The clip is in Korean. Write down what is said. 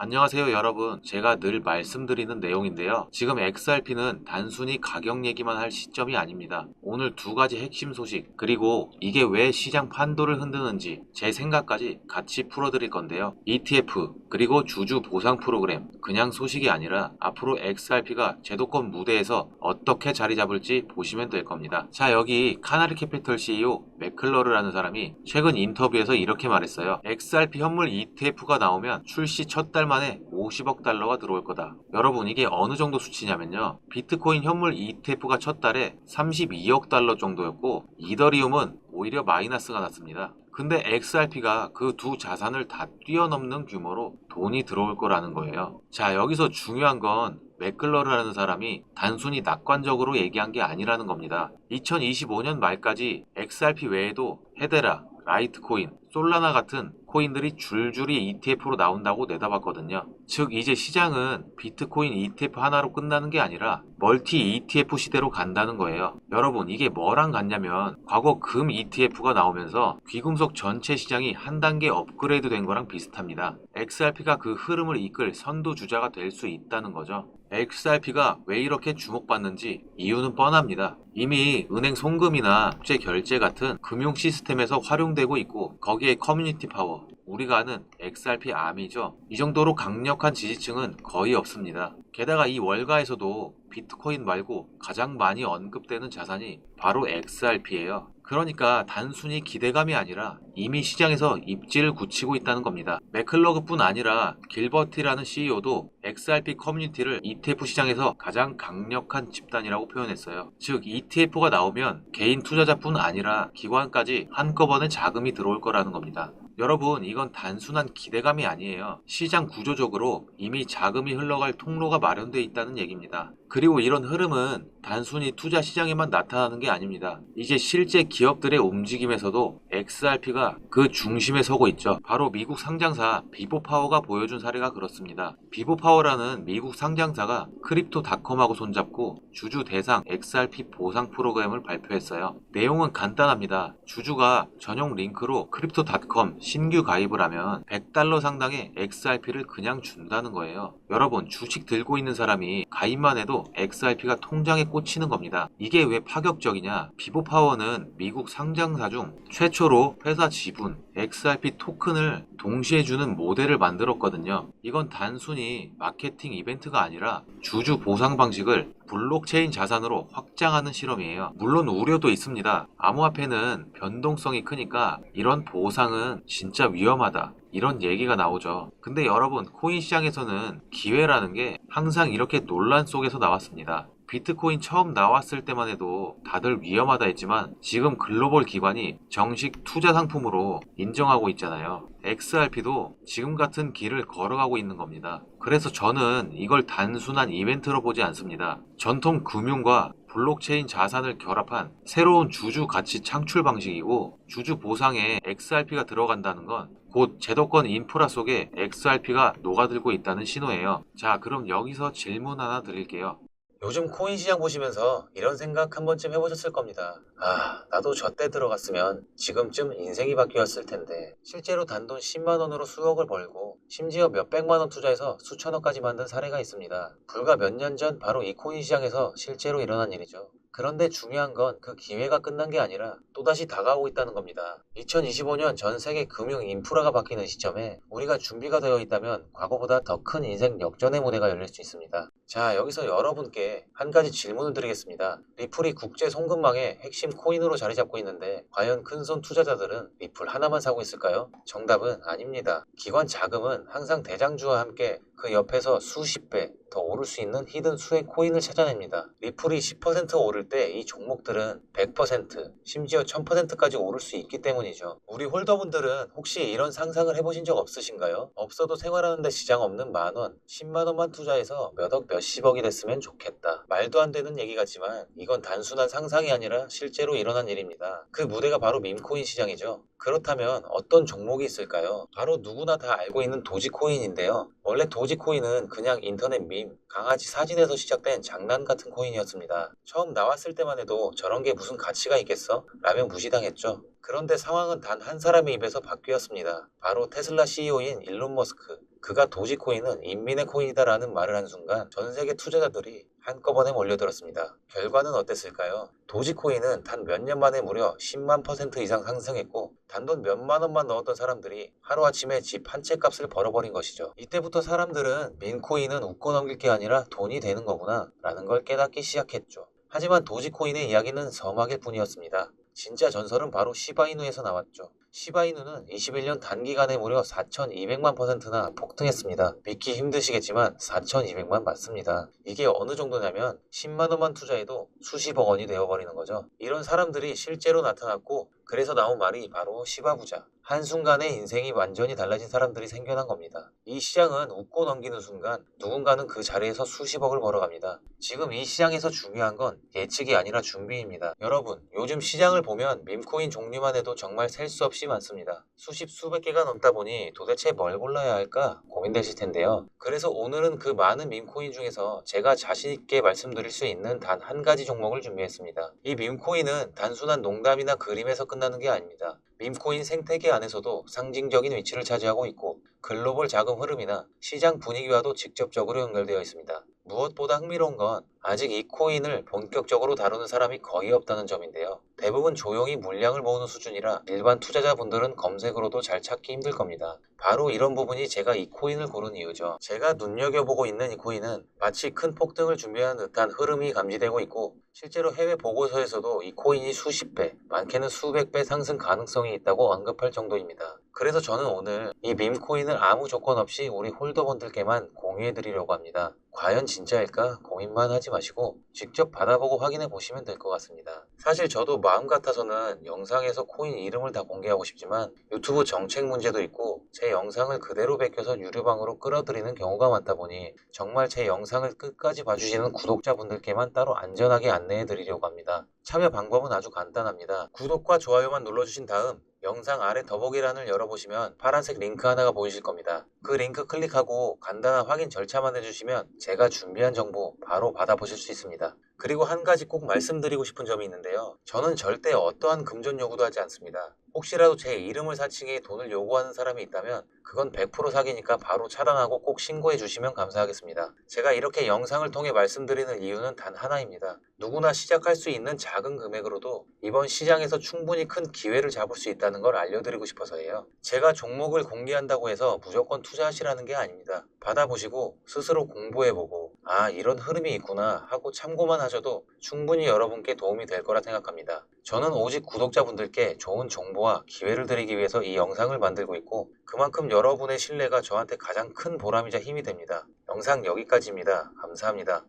안녕하세요 여러분. 제가 늘 말씀드리는 내용인데요. 지금 XRP는 단순히 가격 얘기만 할 시점이 아닙니다. 오늘 두 가지 핵심 소식, 그리고 이게 왜 시장 판도를 흔드는지 제 생각까지 같이 풀어드릴 건데요. ETF, 그리고 주주 보상 프로그램, 그냥 소식이 아니라 앞으로 XRP가 제도권 무대에서 어떻게 자리 잡을지 보시면 될 겁니다. 자, 여기 카나리 캐피털 CEO 맥클러르라는 사람이 최근 인터뷰에서 이렇게 말했어요. XRP 현물 ETF가 나오면 출시 첫 달 만에 50억 달러가 들어올 거다. 여러분, 이게 어느 정도 수치냐면요. 비트코인 현물 ETF가 첫 달에 32억 달러 정도였고 이더리움은 오히려 마이너스가 났습니다. 근데 XRP가 그 두 자산을 다 뛰어넘는 규모로 돈이 들어올 거라는 거예요. 자, 여기서 중요한 건 맥클러르라는 사람이 단순히 낙관적으로 얘기한 게 아니라는 겁니다. 2025년 말까지 XRP 외에도 헤데라, 라이트코인, 솔라나 같은 코인들이 줄줄이 ETF로 나온다고 내다봤거든요. 즉 이제 시장은 비트코인 ETF 하나로 끝나는 게 아니라 멀티 ETF 시대로 간다는 거예요. 여러분, 이게 뭐랑 같냐면 과거 금 ETF가 나오면서 귀금속 전체 시장이 한 단계 업그레이드 된 거랑 비슷합니다. XRP가 그 흐름을 이끌 선두주자가 될 수 있다는 거죠. XRP가 왜 이렇게 주목받는지 이유는 뻔합니다. 이미 은행 송금이나 국제 결제 같은 금융 시스템에서 활용되고 있고 거기에 커뮤니티 파워, 우리가 아는 XRP 암이죠. 이 정도로 강력한 지지층은 거의 없습니다. 게다가 이 월가에서도 비트코인 말고 가장 많이 언급되는 자산이 바로 XRP예요. 그러니까 단순히 기대감이 아니라 이미 시장에서 입지를 굳히고 있다는 겁니다. 맥클러그뿐 아니라 길버티라는 CEO도 XRP 커뮤니티를 ETF 시장에서 가장 강력한 집단이라고 표현했어요. 즉 ETF가 나오면 개인 투자자뿐 아니라 기관까지 한꺼번에 자금이 들어올 거라는 겁니다. 여러분, 이건 단순한 기대감이 아니에요. 시장 구조적으로 이미 자금이 흘러갈 통로가 마련되어 있다는 얘기입니다. 그리고 이런 흐름은 단순히 투자 시장에만 나타나는 게 아닙니다. 이제 실제 기업들의 움직임에서도 XRP가 그 중심에 서고 있죠. 바로 미국 상장사 비보파워가 보여준 사례가 그렇습니다. 비보파워라는 미국 상장사가 크립토닷컴하고 손잡고 주주 대상 XRP 보상 프로그램을 발표했어요. 내용은 간단합니다. 주주가 전용 링크로 크립토닷컴 신규 가입을 하면 100달러 상당의 XRP를 그냥 준다는 거예요. 여러분, 주식 들고 있는 사람이 가입만 해도 XRP가 통장에 꽂히는 겁니다. 이게 왜 파격적이냐? 비보파워는 미국 상장사 중 최초로 회사 지분, XRP 토큰을 동시에 주는 모델을 만들었거든요. 이건 단순히 마케팅 이벤트가 아니라 주주 보상 방식을 블록체인 자산으로 확장하는 실험이에요. 물론 우려도 있습니다. 암호화폐는 변동성이 크니까 이런 보상은 진짜 위험하다, 이런 얘기가 나오죠. 근데 여러분, 코인 시장에서는 기회라는 게 항상 이렇게 논란 속에서 나왔습니다. 비트코인 처음 나왔을 때만 해도 다들 위험하다 했지만 지금 글로벌 기관이 정식 투자 상품으로 인정하고 있잖아요. XRP도 지금 같은 길을 걸어가고 있는 겁니다. 그래서 저는 이걸 단순한 이벤트로 보지 않습니다. 전통 금융과 블록체인 자산을 결합한 새로운 주주 가치 창출 방식이고, 주주 보상에 XRP가 들어간다는 건 곧 제도권 인프라 속에 XRP가 녹아들고 있다는 신호예요. 자, 그럼 여기서 질문 하나 드릴게요. 요즘 코인 시장 보시면서 이런 생각 한 번쯤 해보셨을 겁니다. 아, 나도 저 때 들어갔으면 지금쯤 인생이 바뀌었을 텐데. 실제로 단돈 10만 원으로 수억을 벌고 심지어 몇백만 원 투자해서 수천억까지 만든 사례가 있습니다. 불과 몇 년 전 바로 이 코인 시장에서 실제로 일어난 일이죠. 그런데 중요한 건 그 기회가 끝난 게 아니라 또다시 다가오고 있다는 겁니다. 2025년 전 세계 금융 인프라가 바뀌는 시점에 우리가 준비가 되어 있다면 과거보다 더 큰 인생 역전의 무대가 열릴 수 있습니다. 자, 여기서 여러분께 한 가지 질문을 드리겠습니다. 리플이 국제 송금망의 핵심 코인으로 자리 잡고 있는데 과연 큰손 투자자들은 리플 하나만 사고 있을까요? 정답은 아닙니다. 기관 자금은 항상 대장주와 함께 그 옆에서 수십 배 더 오를 수 있는 히든 수익 코인을 찾아냅니다. 리플이 10% 오를 때 이 종목들은 100%, 심지어 1000%까지 오를 수 있기 때문이죠. 우리 홀더분들은 혹시 이런 상상을 해보신 적 없으신가요? 없어도 생활하는데 지장 없는 만원, 10만 원만 투자해서 몇억 몇십억이 됐으면 좋겠다. 말도 안 되는 얘기 같지만 이건 단순한 상상이 아니라 실제로 일어난 일입니다. 그 무대가 바로 밈코인 시장이죠. 그렇다면 어떤 종목이 있을까요? 바로 누구나 다 알고 있는 도지코인인데요. 원래 도지코인은 그냥 인터넷 밈, 강아지 사진에서 시작된 장난 같은 코인이었습니다. 처음 나왔을 때만 해도 저런 게 무슨 가치가 있겠어? 라며 무시당했죠. 그런데 상황은 단 한 사람의 입에서 바뀌었습니다. 바로 테슬라 CEO인 일론 머스크. 그가 도지코인은 인민의 코인이다라는 말을 한 순간 전 세계 투자자들이 한꺼번에 몰려들었습니다. 결과는 어땠을까요? 도지코인은 단 몇 년 만에 무려 10만 % 이상 상승했고 단돈 몇만 원만 넣었던 사람들이 하루아침에 집 한 채 값을 벌어버린 것이죠. 이때부터 사람들은 민코인은 웃고 넘길 게 아니라 돈이 되는 거구나 라는 걸 깨닫기 시작했죠. 하지만 도지코인의 이야기는 서막일 뿐이었습니다. 진짜 전설은 바로 시바이누에서 나왔죠. 시바이누는 21년 단기간에 무려 4,200만 %나 폭등했습니다. 믿기 힘드시겠지만 4,200만 맞습니다. 이게 어느 정도냐면 10만 원만 투자해도 수십억 원이 되어버리는 거죠. 이런 사람들이 실제로 나타났고 그래서 나온 말이 바로 시바부자. 한순간에 인생이 완전히 달라진 사람들이 생겨난 겁니다. 이 시장은 웃고 넘기는 순간 누군가는 그 자리에서 수십억을 벌어갑니다. 지금 이 시장에서 중요한 건 예측이 아니라 준비입니다. 여러분, 요즘 시장을 보면 밈코인 종류만 해도 정말 셀 수 없이 많습니다. 수십 수백 개가 넘다 보니 도대체 뭘 골라야 할까 고민되실 텐데요. 그래서 오늘은 그 많은 밈코인 중에서 제가 자신 있게 말씀드릴 수 있는 단 한 가지 종목을 준비했습니다. 이 밈코인은 단순한 농담이나 그림에서 끝나는 게 아닙니다. 밈코인 생태계 안에서도 상징적인 위치를 차지하고 있고 글로벌 자금 흐름이나 시장 분위기와도 직접적으로 연결되어 있습니다. 무엇보다 흥미로운 건 아직 이 코인을 본격적으로 다루는 사람이 거의 없다는 점인데요. 대부분 조용히 물량을 모으는 수준이라 일반 투자자분들은 검색으로도 잘 찾기 힘들 겁니다. 바로 이런 부분이 제가 이 코인을 고른 이유죠. 제가 눈여겨보고 있는 이 코인은 마치 큰 폭등을 준비하는 듯한 흐름이 감지되고 있고 실제로 해외 보고서에서도 이 코인이 수십 배, 많게는 수백 배 상승 가능성이 있다고 언급할 정도입니다. 그래서 저는 오늘 이 밈코인을 아무 조건 없이 우리 홀더분들께만 공유해드리려고 합니다. 과연 진짜일까 고민만 하지 마시고 직접 받아보고 확인해 보시면 될 것 같습니다. 사실 저도 마음 같아서는 영상에서 코인 이름을 다 공개하고 싶지만 유튜브 정책 문제도 있고 제 영상을 그대로 베껴서 유료방으로 끌어들이는 경우가 많다 보니 정말 제 영상을 끝까지 봐주시는 구독자분들께만 따로 안전하게 안내해 드리려고 합니다. 참여 방법은 아주 간단합니다. 구독과 좋아요만 눌러주신 다음 영상 아래 더보기란을 열어보시면 파란색 링크 하나가 보이실 겁니다. 그 링크 클릭하고 간단한 확인 절차만 해주시면 제가 준비한 정보 바로 받아보실 수 있습니다. 그리고 한 가지 꼭 말씀드리고 싶은 점이 있는데요. 저는 절대 어떠한 금전 요구도 하지 않습니다. 혹시라도 제 이름을 사칭해 돈을 요구하는 사람이 있다면 그건 100% 사기니까 바로 차단하고 꼭 신고해 주시면 감사하겠습니다. 제가 이렇게 영상을 통해 말씀드리는 이유는 단 하나입니다. 누구나 시작할 수 있는 작은 금액으로도 이번 시장에서 충분히 큰 기회를 잡을 수 있다는 걸 알려드리고 싶어서예요. 제가 종목을 공개한다고 해서 무조건 투자하시라는 게 아닙니다. 받아보시고 스스로 공부해보고 아 이런 흐름이 있구나 하고 참고만 하셔도 충분히 여러분께 도움이 될 거라 생각합니다. 저는 오직 구독자분들께 좋은 정보와 기회를 드리기 위해서 이 영상을 만들고 있고 그만큼 여러분의 신뢰가 저한테 가장 큰 보람이자 힘이 됩니다. 영상 여기까지입니다. 감사합니다.